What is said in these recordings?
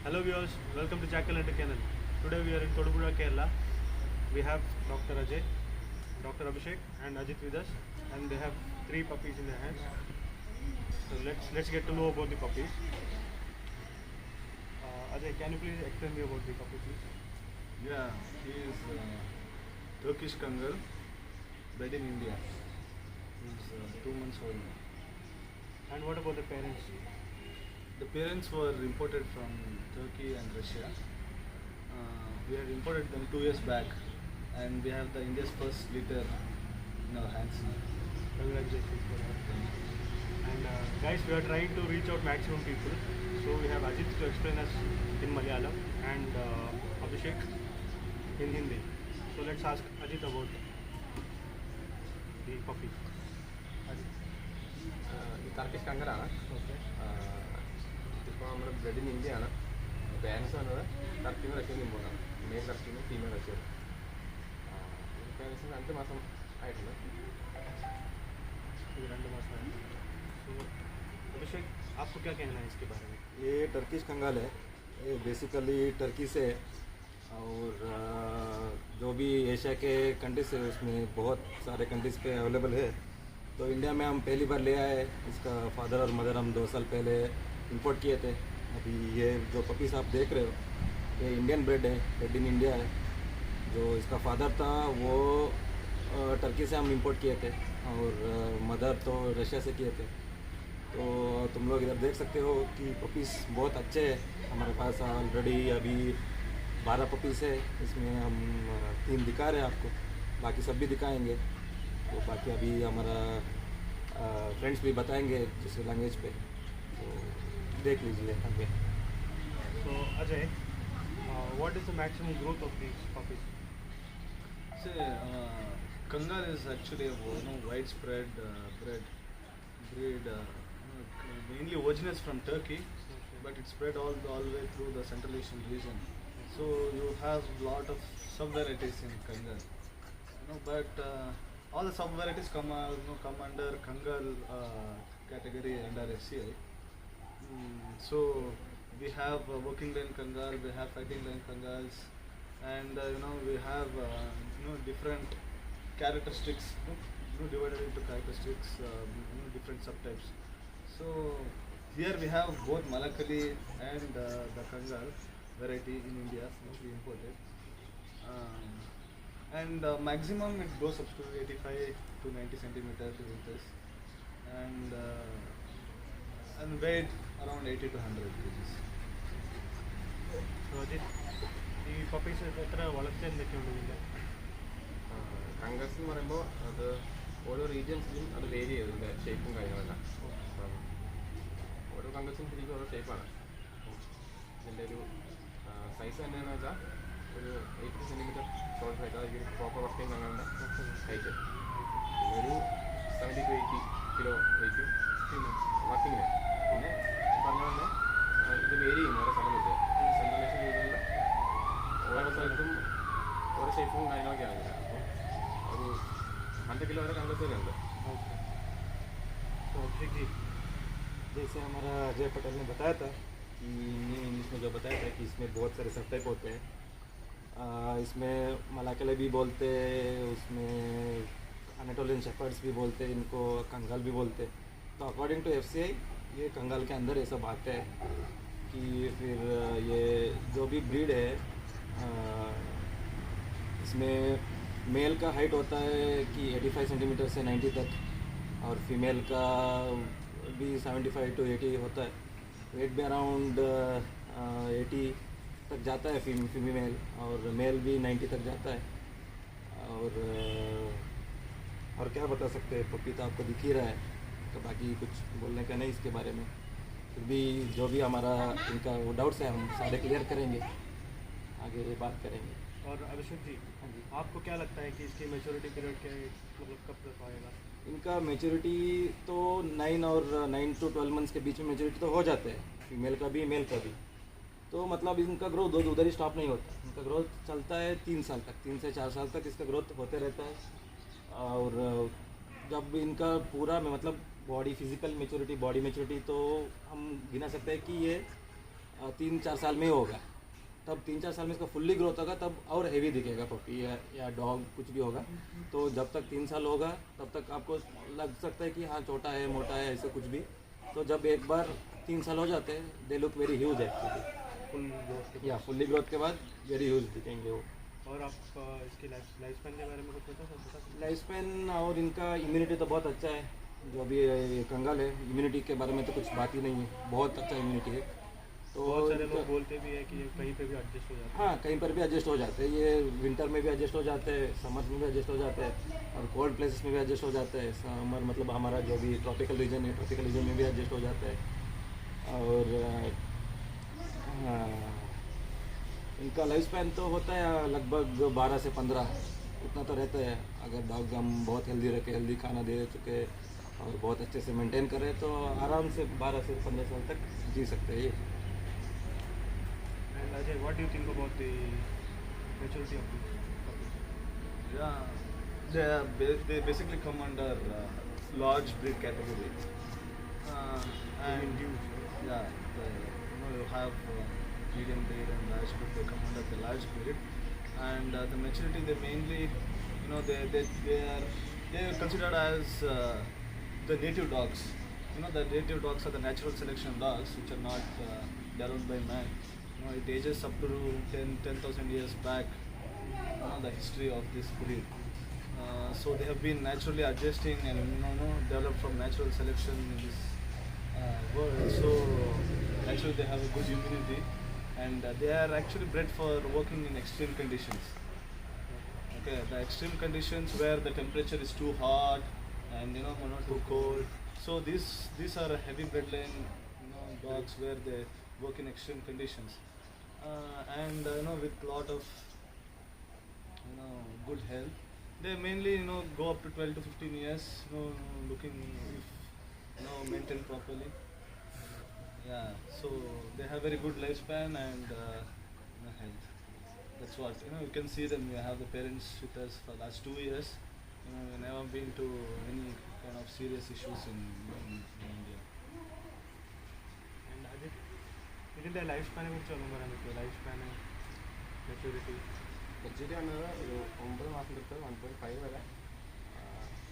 Hello viewers, welcome to Jackal Hunter Channel. Today we are in Todupuzha, Kerala. We have Dr. Ajay, Dr. Abhishek and Ajit with us, and they have 3 puppies in their hands. So let's get to know about the puppies. Ajay, can you please explain me about the puppy, please? Yeah, he is Turkish Kangal, bred in India. He's 2 months old. And what about the parents? The parents were imported from Turkey and Russia. We had imported them 2 years back, and we have the India's first litter in our hands now. Congratulations for that. And guys, we are trying to reach out maximum people. So we have Ajit to explain us in Malayalam and Abhishek in Hindi. So let's ask Ajit about the puppy. Ajit. ഈ Turkish കങ്കറാണ്. Okay. ഇപ്പോൾ നമ്മുടെ bread in ഇന്ത്യയാണ്. Parents വന്നത് ടർക്കിന്ന് റഷ്യയിൽ ഇമ്പോർട്ടാണ്. Mail ടർക്കിന്ന് female റഷ്യയിൽ. Parents 2 മാസം ആയിട്ടുണ്ട്. ये 2 मास है. So अभिषेक, आपको क्या कहना है इसके बारे में? ये टर्किश कंगाल है. ये बेसिकली टर्की से और जो भी एशिया के कंट्रीज है उसमें बहुत सारे कंट्रीज़ पे अवेलेबल है. तो इंडिया में हम पहली बार ले आए. इसका फादर और मदर हम 2 साल पहले इंपोर्ट किए थे. अभी ये जो पपीस आप देख रहे हो ये इंडियन ब्रेड है, ब्रेड इन इंडिया है. जो इसका फादर था वो टर्की से हम इंपोर्ट किए थे और मदर तो रशिया से किए थे. तो तुम लोग इधर देख सकते हो कि पपीस बहुत अच्छे हैं. हमारे पास ऑलरेडी अभी 12 पपीस है. इसमें हम 3 दिखा रहे हैं आपको, बाकी सब भी दिखाएंगे. तो बाकी अभी हमारा फ्रेंड्स भी बताएंगे दूसरे लैंग्वेज पे, तो देख लीजिए आगे. So Ajay, what is the maximum growth of these puppies? So, Kangal is actually a widespread breed, mainly originates from Turkey, but it spread all the way through the Central Asian region. So you have a lot of sub-varieties in Kangal, but all the sub-varieties come under Kangal category under FCI. So we have working line Kangal, we have fighting line Kangals, and we have different characteristics, divided into characteristics, different subtypes. So here we have both Malakali and the Kangal variety in India, which we imported. And maximum it goes up to 85 to 90 centimeters inches, and weight around 80 to 100 kgs. So Ajit, ഈ puppies എത്ര വളർച്ച എന്തൊക്കെ ഉണ്ട്? കങ്കസ് എന്ന് പറയുമ്പോൾ അത് ഓരോ റീജിയൻസിലും അത് വേരി ചെയ്യും, ഇതിൻ്റെ ഷേപ്പും കാര്യങ്ങളെല്ലാം. അപ്പം ഓരോ കങ്കസിനും ശരിക്കും ഓരോ ഷേപ്പാണ്. ഇതിൻ്റെ ഒരു സൈസ് തന്നെയെന്ന് വെച്ചാൽ ഒരു 80 സെൻറ്റിമീറ്റർ ഷോൾഡർ ആയിട്ട് അതൊരു പ്രോപ്പർ വർക്കിംഗ് കങ്ങളുടെ ഹൈറ്റ്. പിന്നെ ഒരു 70 to 80 കിലോ വെയിറ്റും വർക്കിങ്ങിന്. പിന്നെ പറഞ്ഞ പോലെ ഇത് വേരി ചെയ്യും ഓരോ സ്ഥലം വെച്ച്. സെൻട്രൽ ഏഷ്യൻ രീതിയിലുള്ള ഓരോ സ്ഥലത്തും ഓരോ ഷേപ്പും കാര്യങ്ങളൊക്കെയാണ് ഇതിന്. അപ്പോൾ ഒരു 100 കിലോ വരെ കങ്കസ് വരെ ഉണ്ട്. तो अभिषेक जी, जैसे हमारा अजय पटेल ने बताया था कि इंग्लिश में जो बताया था कि इसमें बहुत सारे सब टाइप होते हैं. इसमें मलाकले भी बोलते, उसमें अनाटोलियन शेपर्ड्स भी बोलते, इनको कंगाल भी बोलते. तो अकॉर्डिंग टू FCI ये कंगाल के अंदर ये सब आते हैं. कि फिर ये जो भी ब्रीड है इसमें मेल का हाइट होता है कि 85 सेंटीमीटर से 90 तक, और फीमेल का भी 75 to 80 होता है. वेट भी अराउंड 80 तक जाता है फीमेल, और मेल भी 90 तक जाता है. और क्या बता सकते हैं, पपी तो आपको दिख ही रहा है, तो बाकी कुछ बोलने का नहीं इसके बारे में. फिर भी जो भी हमारा इनका वो डाउट्स है हम सारे क्लियर करेंगे, आगे बात करेंगे. और अभिषेक जी, हाँ जी, आपको क्या लगता है कि इसकी मैच्योरिटी पीरियड क्या है, मतलब कब तक आएगा? इनका मेच्योरिटी तो 9 to 12 मंथ्स के बीच में मेच्योरिटी तो हो जाते हैं, फीमेल का भी मेल का भी. तो मतलब इनका ग्रोथ उधर ही स्टॉप नहीं होता. इनका ग्रोथ चलता है 3 साल तक, 3 से 4 साल तक इसका ग्रोथ होते रहता है. और जब इनका पूरा में मतलब body physical maturity, body maturity तो हम गिना सकते हैं कि ये 3-4 साल में ही होगा। तब 3-4 साल में इसका फुल्ली ग्रोथ होगा, तब और हेवी दिखेगा पपी या डॉग कुछ भी होगा। तो जब तक 3 साल होगा तब तक आपको लग सकता है कि हाँ छोटा है मोटा है ऐसे कुछ भी। तो जब एक बार 3 साल हो जाते हैं they look very huge actually. Full growth के या फुल्ली ग्रोथ के बाद वेरी ह्यूज दिखेंगे वो। और आप इसकी लाइफ स्पैन के बारे में कुछ बता सकते लाइफ स्पैन और इनका इम्यूनिटी तो बहुत अच्छा है। जो भी ये कंगाल है इम्यूनिटी के बारे में तो कुछ बात ही नहीं है, बहुत अच्छा इम्यूनिटी है। तो बहुत सारे इनका- लोग बोलते भी है कि ये कहीं पे भी एडजस्ट हो जाता है। हाँ कहीं पर भी एडजस्ट हो जाते हैं, ये विंटर में भी एडजस्ट हो जाते हैं, समर में भी एडजस्ट हो जाते हैं और कोल्ड प्लेसेस में भी एडजस्ट हो जाते हैं। समर मतलब हमारा जो भी ट्रॉपिकल रीजन है, ट्रॉपिकल रीजन में भी एडजस्ट हो जाता है। और हाँ, इनका लाइफ स्पैन तो होता है लगभग 12 से 15 उतना तो रहता है। अगर डॉग हम बहुत हेल्दी रखे, हेल्दी खाना दे चुके और बहुत अच्छे से मेंटेन करें तो आराम से 12 से 15 साल तक जी सकते हैं ये। And Ajay, what do you think about the maturity of the puppies? Yeah, they basically come under large breed category. And huge. yeah, you have medium breed and large breed. They come under the large breed, and the maturity they mainly, they are considered as the native dogs. The native dogs are the natural selection dogs, which are not developed by man. It ages up to 10,000 years back. The history of this breed. So they have been naturally adjusting and developed from natural selection in this world. So actually they have a good immunity, and they are actually bred for working in extreme conditions. Okay, the extreme conditions where the temperature is too hot and not too cold. So these are heavy bredline dogs where they work in extreme conditions, and with lot of good health. They mainly go up to 12 to 15 years, looking if maintained properly. Yeah, so they have very good lifespan and health. That's what you can see them. We have the parents with us for last 2 years. We never been to any kind of serious issues in India. And Ajay, ഇതിൻ്റെ life സ്പാനെ കുറിച്ച് ഒന്നും പറയാൻ പറ്റുമോ? Life span, maturity. Maturity വന്നത് ഒരു 9 മാസം തൊട്ട് 1.5 വരെ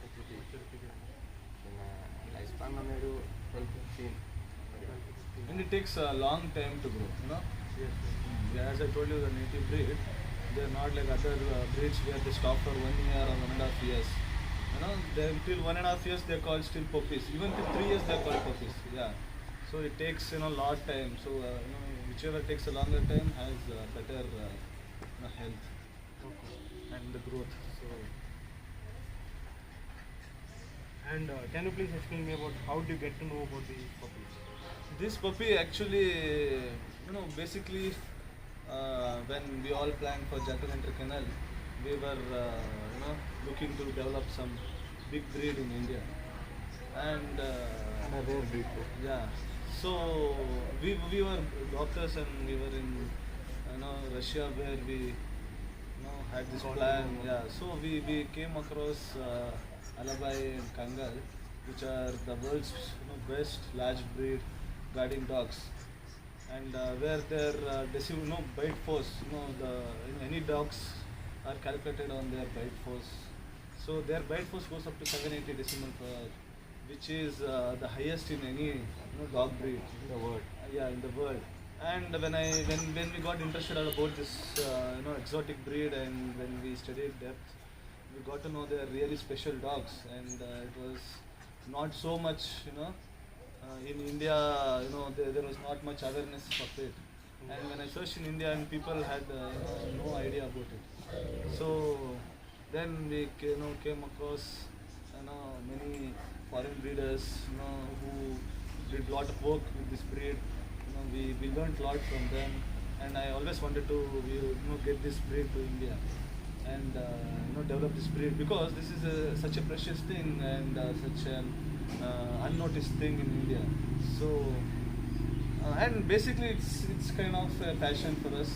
മെച്ചൂരിറ്റി. പിന്നെ ലൈഫ് സ്പാൻ വന്നൊരു 12-15. And it takes a long time to grow, Yes. As I told you, the native breed, they are not like other breeds where they stop for 1 year or 1.5 years. They till 1.5 years they are called still puppies. Even till 3 years they are called puppies. Yeah. So it takes lot time. So whichever takes a longer time has better health and the growth. So. And can you please explain me about how do you get to know about the puppies? This puppy actually, basically, when we all planned for Jacaranda Canal, we were, looking to develop some big breed in India, and And a rare breed too. yeah. So we were doctors and we were in, Russia where we, had this plan. Yeah. So we came across Alabai and Kangal, which are the world's best large breed guarding dogs, and where their bite force, any dogs are calculated on their bite force. So their bite force goes up to 780 decimal per hour, which is the highest in any dog breed In the world. in the world. And when we got interested about this exotic breed, and when we studied depth, we got to know they are really special dogs, and it was not so much in India, there was not much awareness of it. And when I searched in India, and people had no idea about it. So then we came across many foreign breeders who did lot of work with this breed. We learned a lot from them, and I always wanted to get this breed to India and develop this breed, because this is such a precious thing and such an unnoticed thing in India. So and basically it's kind of a passion for us.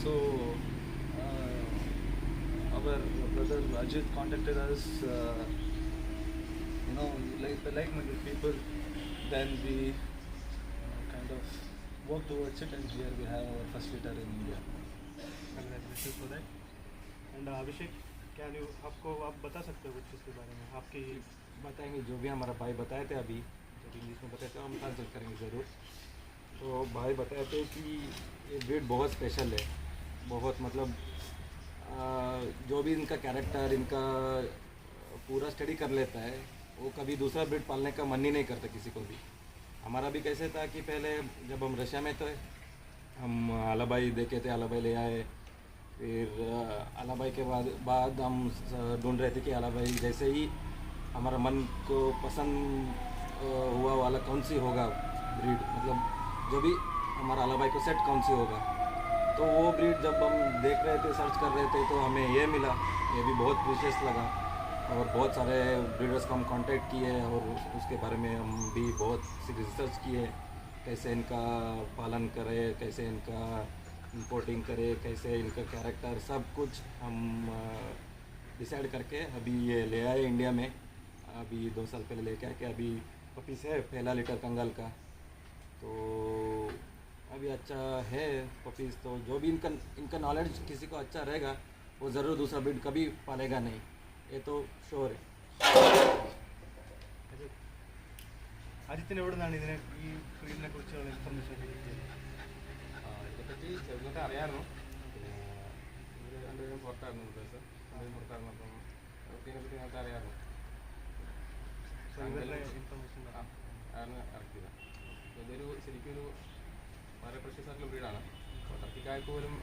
So our brother Ajit contacted us, like-minded people. Then we kind of work towards it, and here we have our first litter in India. Congratulations for that. And Abhishek, क्या new आपको आप बता सकते हो कुछ इसके बारे में आपके बताएंगे जो भी हमारा भाई बताए थे अभी, जब इंग्लिश में बताए थे हम ट्रांसलेट करेंगे ज़रूर। तो भाई बताए थे कि ये ब्रीड बहुत स्पेशल है, बहुत मतलब जो भी इनका कैरेक्टर, इनका पूरा स्टडी कर लेता है, वो कभी दूसरा ब्रीड पालने का मन ही नहीं करता किसी को भी। हमारा भी कैसे था कि पहले जब हम रशिया में थे, हम आलाबाई देखे थे, आलाबाई ले आए, फिर आलाबाई के बाद हम ढूंढ रहे थे कि आलाबाई जैसे ही हमारा मन को पसंद हुआ वाला कौन सी होगा ब्रीड, मतलब जो भी हमारा आलाबाई को सेट कौन सी होगा, तो वो ब्रीड जब हम देख रहे थे, सर्च कर रहे थे, तो हमें ये मिला, ये भी बहुत प्रीशियस लगा। और बहुत सारे ब्रीडर्स को हम कांटेक्ट किए और उसके बारे में हम भी बहुत सी रिसर्च किए, कैसे इनका पालन करें, कैसे इनका इंपोर्टिंग करें, कैसे इनका कैरेक्टर, सब कुछ हम डिसाइड करके अभी ये ले आए इंडिया में। अभी 2 साल पहले लेके आए कि अभी पपीस है, पहला लिटर कंगाल का, तो अभी अच्छा है पपीस। तो जो भी इनका नॉलेज किसी को अच्छा रहेगा, वो ज़रूर दूसरा ब्रीड कभी पालेगा नहीं, ये तो श्योर है। അജിത്തിന് എവിടെ നിന്നാണ് ഇതിനെ ഈ ബ്രീഡിനെ കുറിച്ചുള്ള ഇൻഫർമേഷൻ കിട്ടിയത്? ഇതേപ്പറ്റി ചെറുതൊക്കെ അറിയാമായിരുന്നു. പിന്നെ ഇവർ രണ്ടുപേരും പുറത്തായിരുന്നു, രണ്ടുപേരും പുറത്തായിരുന്നു. അപ്പം അവർക്ക് ഇതിനെപ്പറ്റി നേരത്തെ അറിയാമായിരുന്നു. ഇവരുടെ ഇൻഫർമേഷൻ ആണ് ഇറക്കിയത്. ഇതൊരു ശരിക്കൊരു വളരെ പ്രഷ്യസ് ആയിട്ടുള്ള ബ്രീഡാണ്. അപ്പോൾ ടർക്കിക്കാർക്ക് പോലും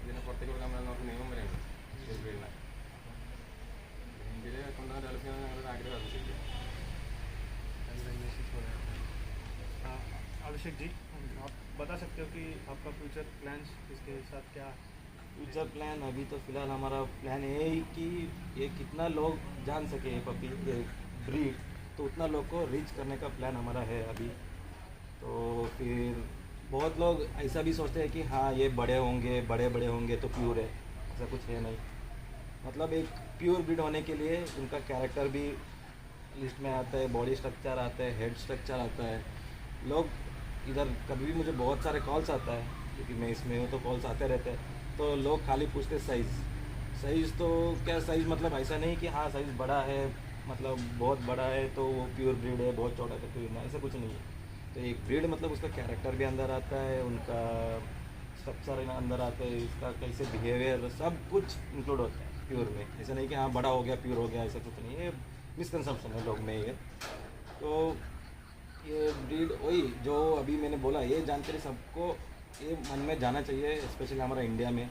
ഇതിനെ പുറത്തേക്ക് കൊടുക്കാൻ പറ്റുന്ന നമുക്ക് നിയമം വരെയുണ്ട് ഈ ബ്രീഡിനെ. ഇന്ത്യയിൽ കൊണ്ടുവന്ന് ഡെവലപ്പ് ചെയ്യാൻ ഞങ്ങളുടെ ആഗ്രഹമാണ് ശരിക്കും. अभिषेक जी, आप बता सकते हो कि आपका फ्यूचर प्लान्स इसके साथ क्या? फ्यूचर प्लान अभी तो फ़िलहाल हमारा प्लान ये है कि ये कितना लोग जान सके ये पपी, ये ब्रीड, तो उतना लोग को रीच करने का प्लान हमारा है अभी। तो फिर बहुत लोग ऐसा भी सोचते हैं कि हाँ ये बड़े होंगे तो प्योर है, ऐसा कुछ है नहीं। मतलब एक प्योर ब्रीड होने के लिए उनका कैरेक्टर भी लिस्ट में आता है, बॉडी स्ट्रक्चर आता है, हेड स्ट्रक्चर आता है। लोग इधर कभी भी मुझे बहुत सारे कॉल्स आता है, क्योंकि मैं इसमें हूँ तो कॉल्स आते रहते हैं, तो लोग खाली पूछते साइज़ तो क्या साइज़, मतलब ऐसा नहीं कि हाँ साइज़ बड़ा है मतलब बहुत बड़ा है तो वो प्योर ब्रीड है, बहुत छोटा तो प्योर नहीं, ऐसा कुछ नहीं है। तो एक ब्रीड मतलब उसका कैरेक्टर भी अंदर आता है, उनका स्ट्रक्चर अंदर आता है, इसका कैसे बिहेवियर, सब कुछ इंक्लूड होता है प्योर में। ऐसा नहीं कि हाँ बड़ा हो गया प्योर हो गया, ऐसा कुछ नहीं है, मिसकंसेप्शन है लोग में ये। तो ये ब्रीड वही जो अभी मैंने बोला, ये जानकारी सबको ये मन में जाना चाहिए, स्पेशली हमारा इंडिया में।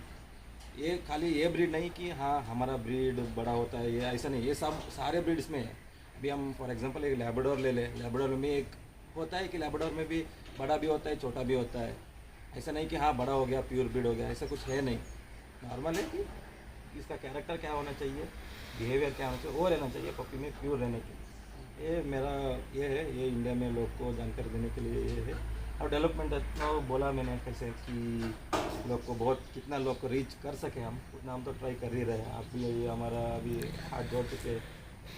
ये खाली ये ब्रीड नहीं कि हाँ हमारा ब्रीड बड़ा होता है, ये ऐसा नहीं, ये सब सारे ब्रीड्स में है। अभी हम फॉर एग्जांपल एक लैब्राडोर ले लें, लैब्राडोर में एक होता है कि लैब्राडोर में भी बड़ा भी होता है, छोटा भी होता है। ऐसा नहीं कि हाँ बड़ा हो गया प्योर ब्रीड हो गया, ऐसा कुछ है नहीं। नॉर्मल है कि इसका कैरेक्टर क्या होना चाहिए, बिहेवियर क्या होना चाहिए, वो रहना चाहिए पपी में प्योर रहने के लिए। ये मेरा ये है, ये इंडिया में लोग को जानकारी देने के लिए ये है। और डेवलपमेंट तो बोला मैंने कैसे कि लोग को बहुत कितना लोग को रीच कर सके हम, उतना हम तो ट्राई कर ही रहे हैं। आप भी ये हमारा अभी हाथ जोड़ चुके,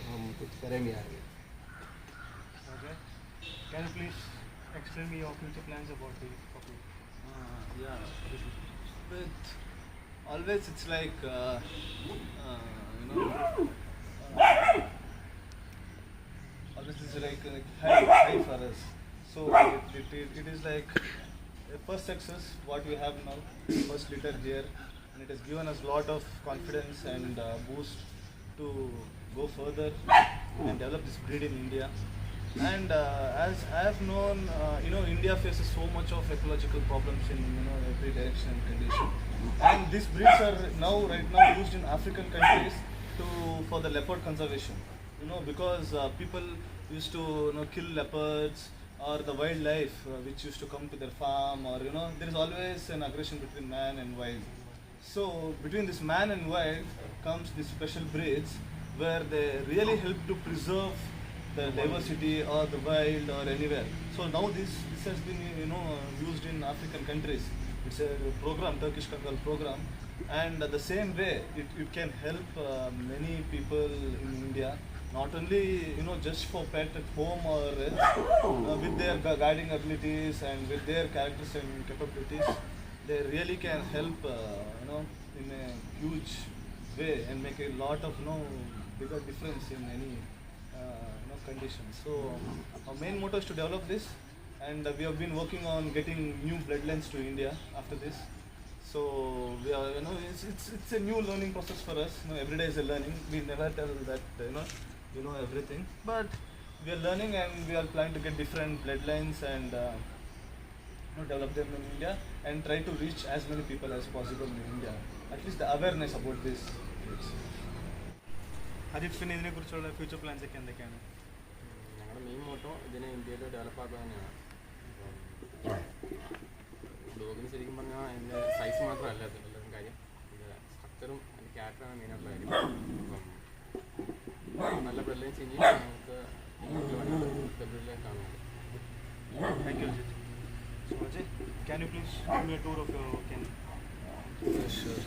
हम कुछ करेंगे आगे। Okay. Can you please explain me your future plans about the puppy? Yeah, but always it's like always it's like high for us. So it is like a first success what we have now, first litter here, and it has given us a lot of confidence and boost to go further and develop this breed in India. And as I have known, India faces so much of ecological problems in every direction and condition. And these breeds are right now used in African countries for the leopard conservation. Because people used to kill leopards or the wildlife which used to come to their farm, or there is always an aggression between man and wild. So between this man and wild comes these special breeds where they really help to preserve the diversity or the wild or anywhere. So now this has been used in African countries. It's a program, Turkish Kangal program, and the same way it can help many people in India not only just for pet at home or with their guiding abilities and with their characters and capabilities, they really can help in a huge way and make a lot of bigger difference in any conditions. So our main motto is to develop this, and we have been working on getting new bloodlines to India after this. So we are, it's a new learning process for us. Every day is a learning. We never tell that everything, but we are learning, and we are planning to get different bloodlines and develop them in India and try to reach as many people as possible in India. At least the awareness about this. Ajith, പിന്നെ ഇതിനെക്കുറിച്ചുള്ള future plans ഒക്കെ എന്തൊക്കെയാണ്? ഞങ്ങളുടെ main motto ഇതിനെ ഇന്ത്യയിൽ ഡെവലപ്പാക്കുക തന്നെയാണ്. ഡോഗിന് ശരിക്കും പറഞ്ഞാൽ അതിൻ്റെ സൈസ് മാത്രമല്ല എല്ലാവരും കാര്യം, ഇതിൻ്റെ സ്ട്രക്ചറും അതിൻ്റെ ക്യാരക്ടറാണ് മെയിനായിട്ടുള്ള കാര്യം. അപ്പം നല്ല ബ്ലഡ് ലൈൻസ് ഇനി നമുക്ക് ഫെബ്രുവരിയിലേക്ക് കാണുന്നുണ്ട്. Thank you, Ajit. So Ajay, can you please give me a tour of your kennel? Sure.